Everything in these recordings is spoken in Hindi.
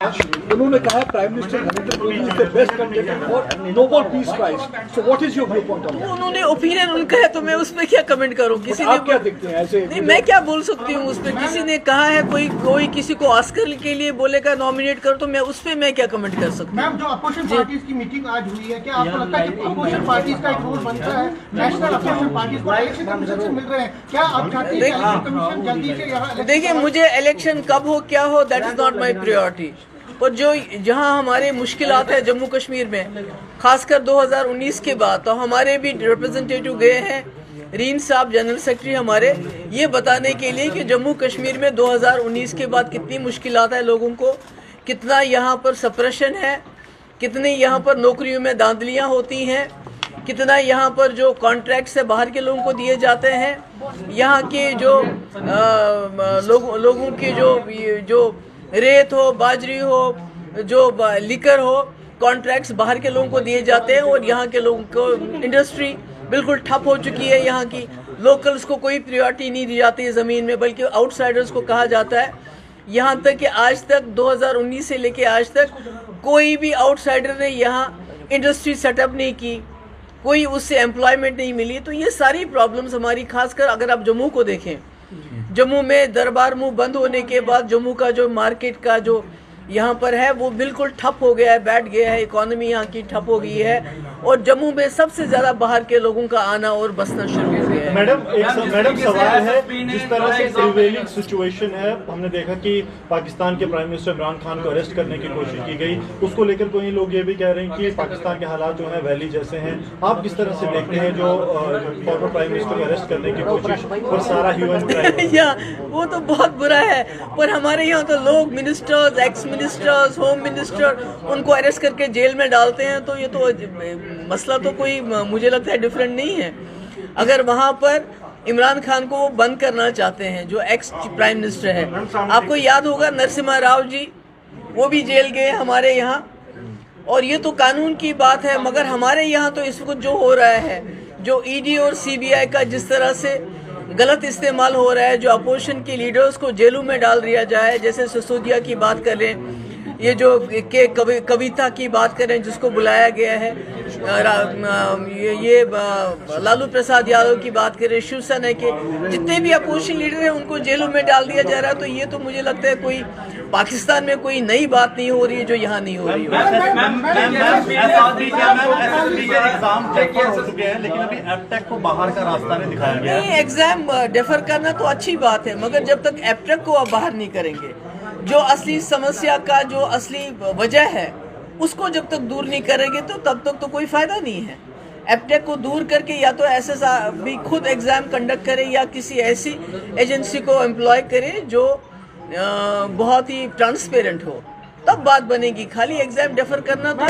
उन्होंने कहा prime minister Narendra Modi is the best candidate for Nobel peace prize. So what is your view point on that? उन्होंने ओपिनियन उनका है तो मैं उसमें क्या कमेंट करूं? किसी ने क्या देखते हैं ऐसे? नहीं, मैं क्या बोल सकती हूँ उस पर? किसी ने कहा है कोई किसी को ऑस्कर के लिए बोलेगा नॉमिनेट करो तो मैं उस पर मैं क्या कमेंट कर सकती हूँ? मैम, जो अपोजिशन पार्टीज की मीटिंग आज हुई है, क्या आपको लगता है कि अपोजिशन पार्टीज का एक रोल बनता है? नेशनल अपोजिशन पार्टीज को इलेक्शन कमीशन से मिल रहे हैं, क्या आप चाहते हैं कि इलेक्शन कमीशन जल्दी से यहाँ? देखिए, मुझे इलेक्शन कब हो क्या हो that is not my priority. और जो जहां हमारे मुश्किलात है जम्मू कश्मीर में, खासकर 2019 के बाद, तो हमारे भी रिप्रेजेंटेटिव गए हैं, रीन साहब जनरल सेक्रेटरी हमारे, ये बताने के लिए कि जम्मू कश्मीर में 2019 के बाद कितनी मुश्किलात है लोगों को, कितना यहाँ पर सप्रेशन है, कितनी यहाँ पर नौकरियों में धांधलियाँ होती हैं, कितना यहाँ पर जो कॉन्ट्रैक्ट से बाहर के लोगों को दिए जाते हैं, यहाँ के जो लोगों की जो रेत हो, बाजरी हो, जो लिकर हो, कॉन्ट्रैक्ट्स बाहर के लोगों को दिए जाते हैं और यहाँ के लोगों को इंडस्ट्री बिल्कुल ठप हो चुकी है। यहाँ की लोकल्स को कोई प्रायोरिटी नहीं दी जाती है ज़मीन में, बल्कि आउटसाइडर्स को कहा जाता है। यहाँ तक कि आज तक 2019 से लेके आज तक कोई भी आउटसाइडर ने यहाँ इंडस्ट्री सेटअप नहीं की, कोई उससे एम्प्लॉयमेंट नहीं मिली। तो ये सारी प्रॉब्लम्स हमारी, खासकर अगर आप जम्मू को देखें, जम्मू में दरबार मुंह बंद होने के बाद जम्मू का जो मार्केट का जो यहाँ पर है वो बिल्कुल ठप हो गया है, बैठ गया है, इकोनॉमी यहाँ की ठप हो गई है और जम्मू में सबसे ज्यादा बाहर के लोगों का आना और बसना शुरू हो गया है। मैडम सवाल है, जिस तरह से प्रिवेलिंग सिचुएशन है, हमने देखा कि पाकिस्तान के प्राइम मिनिस्टर इमरान खान को अरेस्ट करने की कोशिश की गई, उसको लेकर कोई लोग ये भी कह रहे हैं कि पाकिस्तान के हालात जो है वैली जैसे हैं। आप किस तरह से देखते हैं जो फॉर्मर प्राइम मिनिस्टर को अरेस्ट करने की कोशिश और सारा ह्यूमन राइट वो तो बहुत बुरा है, पर हमारे यहाँ तो लोग ministers, x ministers, home minister, उनको अरेस्ट करके जेल में डालते हैं। तो ये तो मसला तो कोई मुझे लगता है डिफरेंट नहीं है। अगर वहाँ पर इमरान खान को वो बंद करना चाहते हैं, जो एक्स प्राइम मिनिस्टर है, आपको याद होगा नरसिम्हा राव जी, वो भी जेल गए हमारे यहाँ, और ये तो कानून की बात है। मगर हमारे यहाँ तो इस वक्त जो हो रहा है, जो ईडी और सीबीआई का जिस तरह से गलत इस्तेमाल हो रहा है, जो अपोजिशन के लीडर्स को जेलों में डाल दिया जाए, जैसे सिसोदिया की बात करें, ये जो कविता की बात करें जिसको बुलाया गया है, ये लालू प्रसाद यादव की बात करें, शिवसेना के जितने भी अपोजिशन लीडर हैं उनको जेलों में डाल दिया जा रहा है। तो ये तो मुझे लगता है कोई पाकिस्तान में कोई नई बात नहीं हो रही है जो यहाँ नहीं हो रही है। लेकिन अभी एप्टेक को बाहर का रास्ता नहीं दिखाया गया। नहीं, एग्जाम डेफर करना तो अच्छी बात है, मगर जब तक एप्टेक को आप बाहर नहीं करेंगे, जो असली समस्या का जो असली वजह है उसको जब तक दूर नहीं करेंगे तो तब तक तो कोई फायदा नहीं है। एप्टेक को दूर करके या तो एसएसआर भी खुद एग्जाम कंडक्ट करे या किसी ऐसी एजेंसी को एम्प्लॉय करे जो बहुत ही ट्रांसपेरेंट हो, तब बात बनेगी। खाली एग्जाम डेफर करना तो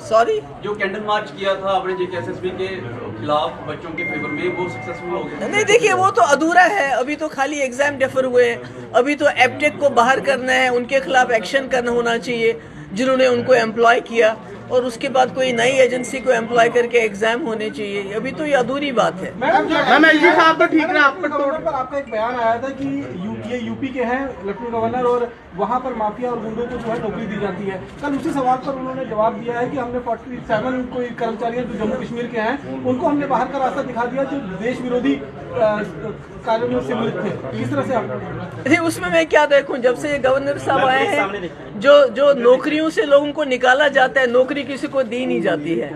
सॉरी, जो कैंडल मार्च किया था आपने जेकेएसएसबी के खिलाफ बच्चों के फेवर में, वो सक्सेसफुल हो गया? नहीं, देखिए वो तो अधूरा है, अभी तो खाली एग्जाम डेफर हुए हैं। अभी तो एप्टेक को बाहर करना है, उनके खिलाफ एक्शन करना होना चाहिए जिन्होंने उनको एम्प्लॉय किया, और उसके बाद कोई नई एजेंसी को एम्प्लॉय करके एग्जाम होने चाहिए। अभी तो ये अधूरी बात है। मैम एलजी साहब तो ठीक है, आपका एक बयान आया था कि ये यूपी के हैं लेफ्टिनेंट गवर्नर और वहाँ पर माफिया और गुंडों को जो है नौकरी दी जाती है। कल उसी सवाल पर उन्होंने जवाब दिया है कि हमने 47 कोई कर्मचारी जो जम्मू कश्मीर के हैं उनको हमने बाहर का रास्ता दिखा दिया जो देश विरोधी कार्यों में सम्मिलित थे। किस तरह से आप? उसमें मैं क्या देखूं, जब से ये गवर्नर साहब आए हैं, जो नौकरियों से लोगों को निकाला जाता है, नौकरी किसी को दी नहीं जाती है,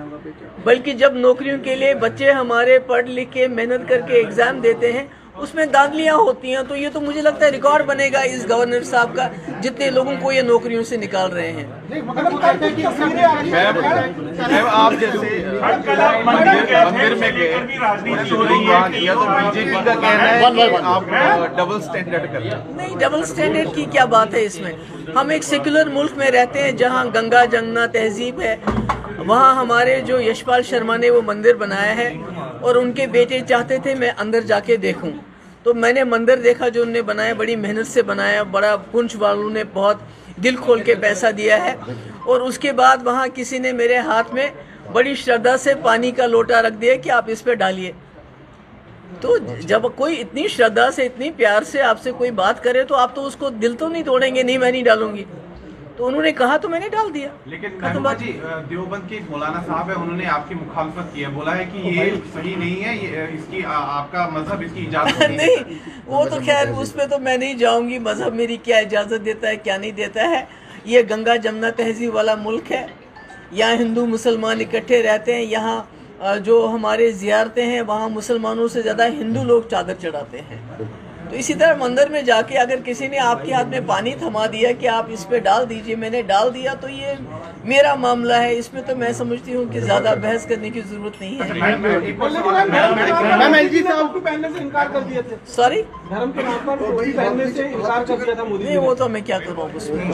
बल्कि जब नौकरियों के लिए बच्चे हमारे पढ़ लिख के मेहनत करके एग्जाम देते हैं उसमें दांधलियां होती हैं। तो ये तो मुझे लगता है रिकॉर्ड बनेगा इस गवर्नर साहब का, जितने लोगों को ये नौकरियों से निकाल रहे हैं। आप जैसे मंदिर में गए किया तो बीजेपी का कहना है कि आप डबल स्टैंडर्ड करते हैं। नहीं, डबल स्टैंडर्ड की क्या बात है इसमें? हम एक सेक्युलर मुल्क में रहते हैं जहाँ गंगा जमुना तहजीब है। वहाँ हमारे जो यशपाल शर्मा ने वो मंदिर बनाया है और उनके बेटे चाहते थे मैं अंदर जाके देखूं, तो मैंने मंदिर देखा जो उन्होंने बनाया, बड़ी मेहनत से बनाया, बड़ा पुंछ वालों ने बहुत दिल खोल के पैसा दिया है। और उसके बाद वहाँ किसी ने मेरे हाथ में बड़ी श्रद्धा से पानी का लोटा रख दिया कि आप इस पे डालिए। तो जब कोई इतनी श्रद्धा से, इतनी प्यार से आपसे कोई बात करे तो आप तो उसको दिल तो नहीं तोड़ेंगे, नहीं मैं नहीं डालूंगी। तो उन्होंने कहा तो मैंने डाल दिया। लेकिन खत्म महबूबा बात। जी, देवबंद के मौलाना साहब है, उन्होंने आपकी मुखालफत की है, बोला है कि ये सही नहीं है, ये इसकी आपका मजहब इसकी इजाजत नहीं, वो तो खैर उस पे तो मैं नहीं जाऊंगी, मजहब मेरी क्या इजाज़त देता है क्या नहीं देता है। ये गंगा जमुना तहजीब वाला मुल्क है, यहाँ हिंदू मुसलमान इकट्ठे रहते हैं। यहाँ जो हमारे ज़ियारतें हैं वहाँ मुसलमानों से ज़्यादा हिंदू लोग चादर चढ़ाते हैं। तो इसी तरह मंदिर में जाके अगर किसी ने आपके हाथ में पानी थमा दिया कि आप इस पे डाल दीजिए, मैंने डाल दिया, तो ये मेरा मामला है, इसमें तो मैं समझती हूँ कि ज़्यादा बहस करने की ज़रूरत नहीं है। मैम एलजी साहब टोपी पहनने से इनकार कर दिए थे, सॉरी, धर्म के नाम पर टोपी पहनने से इनकार कर दिया था मोदी जी नहीं ने। वो तो मैं क्या करूँ उसमें।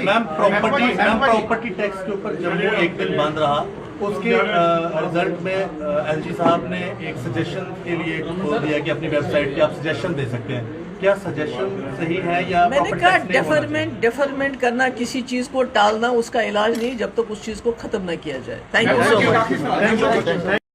मैम प्रॉपर्टी टैक्स के ऊपर जब वो एक दिन बंद रहा, उसके रिजल्ट में एलजी साहब ने एक सजेशन के लिए खोल दिया कि अपनी वेबसाइट पे आप सजेशन दे सकते हैं। क्या सजेशन सही है या मैंने कहा डेफरमेंट करना, किसी चीज़ को टालना उसका इलाज नहीं जब तक उस चीज़ को ख़त्म न किया जाए। Thank you so much.